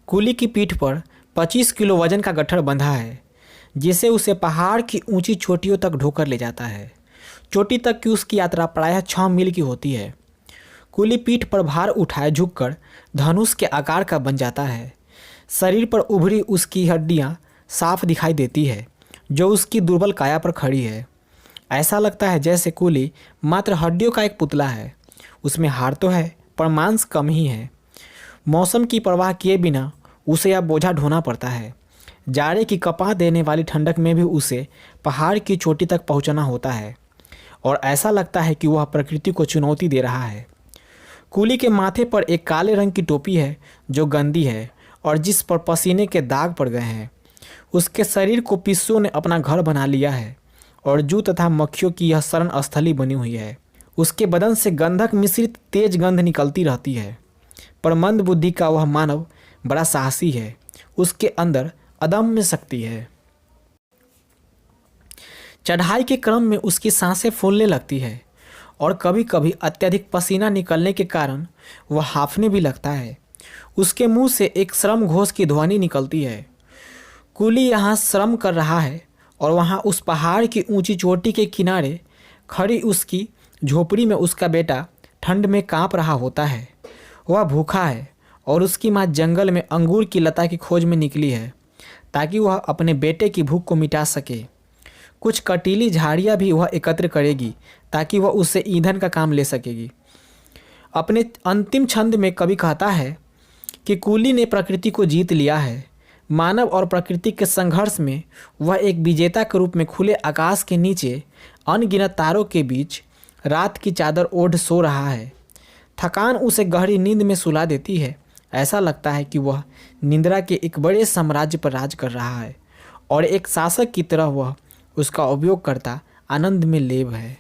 Coolie की पीठ पर 25 किलो वजन का गट्ठर बंधा है, जिसे उसे पहाड़ की ऊंची चोटियों तक ढोकर ले जाता है। चोटी तक की उसकी यात्रा प्रायः 6 मील की होती है। कूली पीठ पर भार उठाए झुककर धनुष के आकार का बन जाता है। शरीर पर उभरी उसकी हड्डियां साफ दिखाई देती है, जो उसकी दुर्बल काया पर खड़ी है। ऐसा लगता है जैसे कूली मात्र हड्डियों का एक पुतला है। उसमें हाड़ तो है, पर मांस कम ही है। मौसम की परवाह किए बिना उसे यह बोझा ढोना पड़ता है। जाड़े की कपा देने वाली ठंडक में भी उसे पहाड़ की चोटी तक पहुंचना होता है, और ऐसा लगता है कि वह प्रकृति को चुनौती दे रहा है। कूली के माथे पर एक काले रंग की टोपी है जो गंदी है और जिस पर पसीने के दाग पड़ गए हैं। उसके शरीर को पिस्सों ने अपना घर बना लिया है और जू तथा मक्खियों की यह शरण स्थली बनी हुई है। उसके बदन से गंधक मिश्रित तेज गंध निकलती रहती है, पर मंद बुद्धि का वह मानव बड़ा साहसी है। उसके अंदर अदम्य शक्ति है। चढ़ाई के क्रम में उसकी सांसें फूलने लगती है और कभी कभी अत्यधिक पसीना निकलने के कारण वह हांफने भी लगता है। उसके मुंह से एक श्रम घोष की ध्वनि निकलती है। कूली यहाँ श्रम कर रहा है और वहाँ उस पहाड़ की ऊंची चोटी के किनारे खड़ी उसकी झोपड़ी में उसका बेटा ठंड में कांप रहा होता है। वह भूखा है और उसकी माँ जंगल में अंगूर की लता की खोज में निकली है ताकि वह अपने बेटे की भूख को मिटा सके। कुछ कटीली झाड़ियाँ भी वह एकत्र करेगी ताकि वह उससे ईंधन का काम ले सकेगी। अपने अंतिम छंद में कवि कहता है कि कूली ने प्रकृति को जीत लिया है। मानव और प्रकृति के संघर्ष में वह एक विजेता के रूप में खुले आकाश के नीचे अनगिनत तारों के बीच रात की चादर ओढ़ सो रहा है। थकान उसे गहरी नींद में सुला देती है। ऐसा लगता है कि वह निंद्रा के एक बड़े साम्राज्य पर राज कर रहा है और एक शासक की तरह वह उसका उपयोग करता आनंद में लेव है।